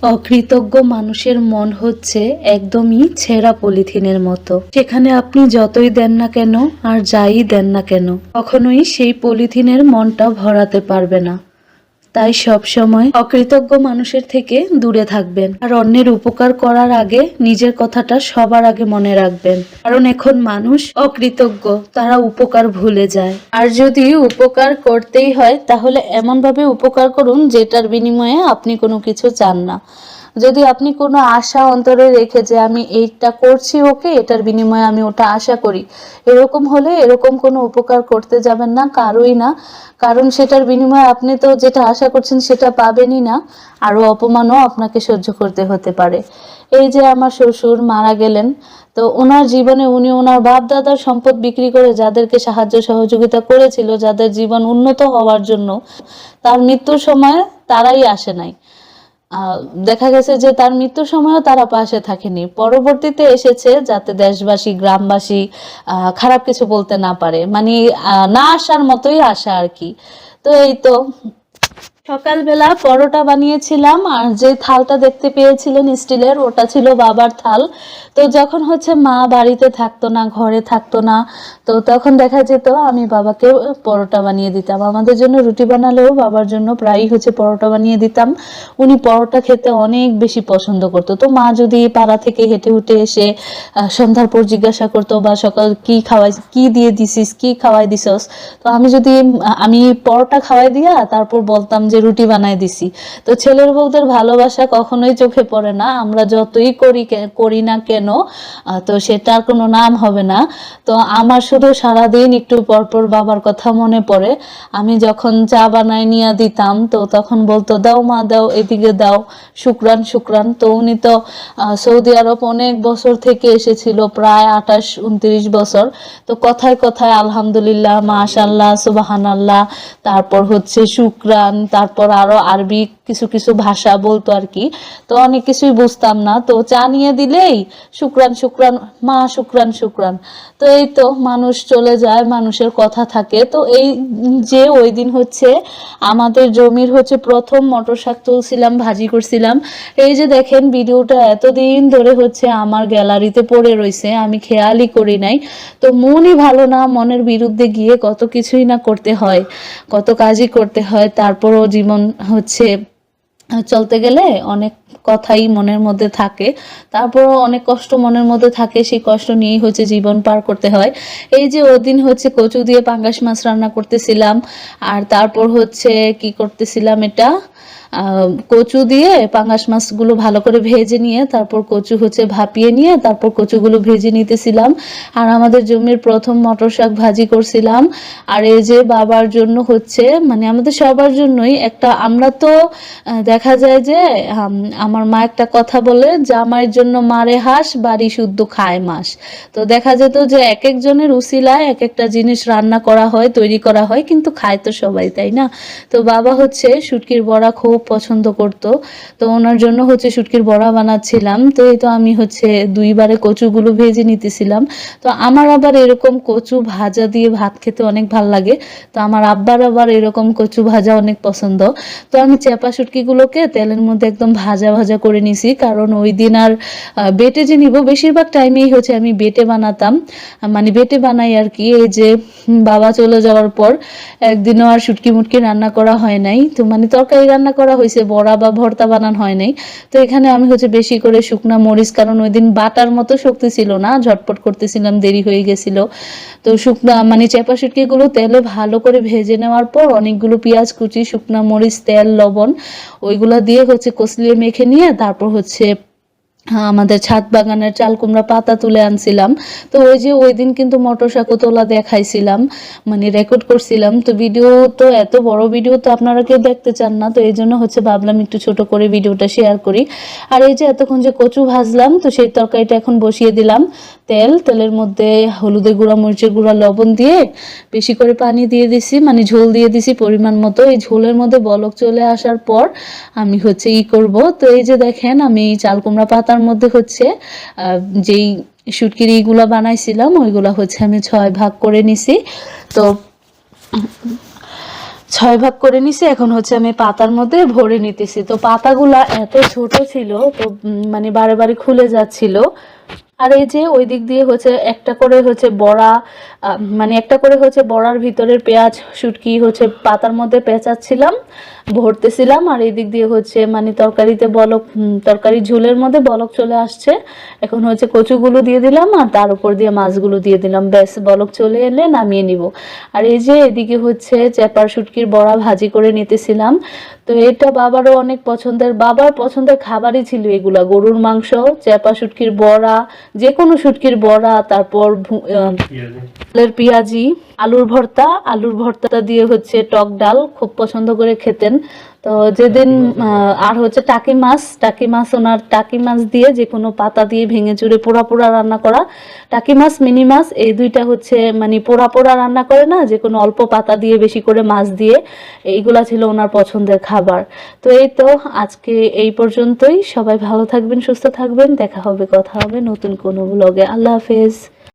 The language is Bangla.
অকৃতজ্ঞ মানুষের মন হচ্ছে একদমই ছেঁড়া পলিথিনের মতো। সেখানে আপনি যতই দেন না কেন আর যাই দেন না কেন, কখনোই সেই পলিথিনের মনটা ভরাতে পারবে না। তাই সব সময় অকৃতজ্ঞ মানুষের থেকে দূরে থাকবেন, আর অন্যের উপকার করার আগে নিজের কথাটা সবার আগে মনে রাখবেন। কারণ এখন মানুষ অকৃতজ্ঞ, তারা উপকার ভুলে যায়। আর যদি উপকার করতেই হয় তাহলে এমনভাবে উপকার করুন যেটার বিনিময়ে আপনি কোনো কিছু চান না। যদি আপনি কোনো আশা অন্তরে রেখে যে আমি এইটা করছি ওকে, এটার বিনিময়ে আমি ওটা আশা করি, এরকম হলে এরকম কোনো উপকার করতে যাবেন না, কারোই না। কারণ সেটার বিনিময়ে আপনি তো যেটা আশা করছেন সেটা পাবেনই না, আরো অপমানও আপনাকে সহ্য করতে হতে পারে। এই যে আমার শ্বশুর মারা গেলেন, তো ওনার জীবনে উনি ওনার বাপ দাদার সম্পদ বিক্রি করে যাদেরকে সাহায্য সহযোগিতা করেছিল, যাদের জীবন উন্নত হওয়ার জন্য, তার মৃত্যুর সময় তারাই আসে নাই। দেখা গেছে যে তার মৃত্যুর সময়ও তারা পাশে থাকেনি, পরবর্তীতে এসেছে যাতে দেশবাসী গ্রামবাসী খারাপ কিছু বলতে না পারে, মানে না আসার মতোই আসা আর কি। তো এই তো সকালবেলা পরোটা বানিয়েছিলাম, আর যে থালটা দেখতে পেয়েছিলেন স্টিলের, ওটা ছিল বাবার থাল। তো যখন হচ্ছে মা বাড়িতে থাকতো না, ঘরে থাকতো না, তো তখন দেখা যেত আমি বাবাকে পরোটা বানিয়ে দিতাম। আমাদের জন্য রুটি বানালেও বাবার জন্য প্রায়ই হচ্ছে পরোটা বানিয়ে দিতাম। উনি পরোটা খেতে অনেক বেশি পছন্দ করতো। তো মা যদি পাড়া থেকে হেঁটে হুটে এসে সন্ধ্যার পর জিজ্ঞাসা করতো বা সকাল কি খাওয়াই, কি দিয়ে দিছিস, কি খাওয়াই দিছস, তো আমি পরোটা খাওয়াই দিয়া তারপর বলতাম যে রুটি বানাই দিছি। তো ছেলের বউদের ভালোবাসা কখনোই চোখে পড়ে না, আমরা যতই করি না কেন, তো সেটার কোনো নাম হবে না। তো আমার শুধু সারাদিন একটু পরপর বাবার কথা মনে পড়ে। আমি যখন চা বানাই নিয়ে দিতাম, তো তখন বলতো দাও মা দাও, এদিকে দাও, শুক্রান শুক্রান। তো উনি তো সৌদি আরব অনেক বছর থেকে এসেছিল, প্রায় 28-29 বছর। তো কথায় কথায় আলহামদুলিল্লাহ, মাশাআল্লাহ, সুবহানাল্লাহ, তারপর হচ্ছে শুক্রান, তারপর আরো আরবি কিছু কিছু ভাষা বলতো আর কি। তো অনেক কিছুই বুঝতাম না, তো চা নিয়ে দিলেই শুক্রান শুক্রান মা, শুক্রান শুক্রান। তো এই তো মানুষ চলে যায়, মানুষের কথা থাকে। তো এই যে ওই দিন হচ্ছে আমাদের জমির হচ্ছে প্রথম মটর শাক তুলছিলাম, ভাজি করছিলাম। এই যে দেখেন ভিডিওটা এতদিন ধরে হচ্ছে আমার গ্যালারিতে পড়ে রয়েছে, আমি খেয়ালই করি নাই। তো মনই ভালো না, মনের বিরুদ্ধে গিয়ে কত কিছুই না করতে হয়, কত কাজই করতে হয়, তারপরও জীবন হচ্ছে চলতে গেলে অনেক কথাই মনের মধ্যে থাকে, তারপরও অনেক কষ্ট মনের মধ্যে থাকে, সেই কষ্ট নিয়েই হচ্ছে জীবন পার করতে হয়। এই যে ওদিন হচ্ছে কচু দিয়ে পাঙ্গাস মাছ রান্না করতেছিলাম, আর তারপর হচ্ছে কি করতেছিলাম, এটা কচু দিয়ে পাঙ্গাস মাছগুলো ভালো করে ভেজে নিয়ে তারপর কচু হচ্ছে ভাপিয়ে নিয়ে তারপর কচুগুলো ভেজে নিতেছিলাম। আর আমাদের জমির প্রথম মটর শাক ভাজি করছিলাম। আর এই যে বাবার জন্য হচ্ছে, মানে আমাদের সবার জন্যই একটা, আমরা তো দেখা যায় যে আমার মা একটা কথা বলে, জামাইয়ের জন্য মারে হাঁস, বাড়ি শুদ্ধ খায় মাস। তো দেখা যেত যে এক একজনের উসিলায় এক একটা জিনিস রান্না করা হয়, তৈরি করা হয়, কিন্তু খায় তো সবাই, তাই না? তো বাবা হচ্ছে শুটকির বড়া খুব পছন্দ করত, তো ওনার জন্য হচ্ছে শুটকির বড়া বানাচ্ছিলাম। তো এই তো আমি হচ্ছে দুইবারে কচুগুলো ভেজে নিতেছিলাম। তো আমার আবার এরকম কচু ভাজা দিয়ে ভাত খেতে অনেক ভাল লাগে, তো আমার আব্বার আবার এরকম কচু ভাজা অনেক পছন্দ। তো আমি চেপা শুটকিগুলোকে তেলের মধ্যে একদম ভাজা ভাজা করে নিছি, কারণ ওই দিন আর বেটে যে নিব, বেশিরভাগ টাইমেই হচ্ছে আমি বেটে বানাতাম, মানে বেটে বানাই আর কি। এই যে বাবা চলে যাওয়ার পর একদিনও আর শুটকি মুটকি রান্না করা হয় নাই, তো মানে তরকারি রান্না করা হয়েছে, বড়া বা ভর্তা বানানো হয় নাই। তো এখানে আমি হচ্ছে বেশি করে শুকনা মরিচ, কারণ ওই দিন বাটার মতো শক্তি ছিল না, ঝটপট করতেছিলাম, দেরি হয়ে গেছিল। তো শুকনা মানে চেপা শুটকিগুলো তেলে ভালো করে ভেজে নেওয়ার পর অনেকগুলো পেঁয়াজ কুচি, শুকনা মরিচ, তেল, লবণ, ওইগুলা দিয়ে হচ্ছে কষলিয়ে মেখে নিয়ে তারপর হচ্ছে আমাদের ছাদ বাগানের চাল কুমড়া পাতা তুলে আনছিলাম। তো ওই যে ওই দিন কিন্তু মটর শাকও তোলা দেখাইছিলাম, মানে রেকর্ড করছিলাম। তো ভিডিও তো এত বড় ভিডিও তো আপনারা কেউ দেখতে চান না, তো এই জন্য হচ্ছে ভাবলাম একটু ছোট করে ভিডিওটা শেয়ার করি। আর এই যে এতক্ষণ যে কচু ভাজলাম, তো সেই তরকারিটা এখন বসিয়ে দিলাম। তেলের মধ্যে হলুদের গুঁড়া, মরিচের গুঁড়া, লবণ দিয়ে বেশি করে পানি দিয়ে দিছি, মানে ঝোল দিয়ে দিছি পরিমাণ মতো। এই ঝোলের মধ্যে বলক চলে আসার পর আমি হচ্ছে করব। তো এই যে দেখেন আমি চাল কুমড়া পাতার মধ্যে হচ্ছে যেই শুটকির ইগুলা বানাইছিলাম ওইগুলা হচ্ছে আমি 6 ভাগ করে নিছি। তো 6 ভাগ করে নিছি। এখন হচ্ছে আমি পাতার মধ্যে ভরে নিতেছি। তো পাতাগুলা এত ছোট ছিল, তো মানে বারে বারে খুলে যাচ্ছিল। আর এই যে ওই দিক দিয়ে হচ্ছে একটা করে হচ্ছে বড়া, মানে একটা করে হচ্ছে বড়ার ভিতরের পেঁয়াজ শুটকি হচ্ছে পাতার মধ্যে পেঁচাচ্ছিলাম, ভরতেছিলাম। আর এই দিক দিয়ে হচ্ছে মানে তরকারিতে বলক, তরকারি ঝোলের মধ্যে বলক চলে আসছে। এখন হচ্ছে কচুগুলো দিয়ে দিলাম আর তার উপর দিয়ে মাছগুলো দিয়ে দিলাম, ব্যাস বলক চলে এলে নামিয়ে নিব। আর এই যে এদিকে হচ্ছে চেপার শুটকির বড়া ভাজি করে নিতেছিলাম। তো এটা বাবারও অনেক পছন্দের, বাবার পছন্দের খাবারই ছিল এগুলা, গরুর মাংস, চেপা শুটকির বড়া, যে কোনো শুটকির বড়া, তারপর পেঁয়াজি, আলুর ভর্তা, আলুর ভর্তা দিয়ে হচ্ছে টক ডাল খুব পছন্দ করে খেতেন। তো যেদিন আর হচ্ছে টাকি মাছ ওনার টাকি মাছ দিয়ে যে কোনো পাতা দিয়ে ভেঙে চুরে পোড়া পোড়া রান্না করা, টাকি মাছ মিনি মাছ এই দুইটা হচ্ছে মানে পোড়া পোড়া রান্না করে না, যে কোনো অল্প পাতা দিয়ে বেশি করে মাছ দিয়ে, এইগুলা ছিল ওনার পছন্দের খাবার। তো এই তো আজকে এই পর্যন্তই। সবাই ভালো থাকবেন, সুস্থ থাকবেন, দেখা হবে, কথা হবে নতুন কোনো ব্লগে। আল্লাহ হাফেজ।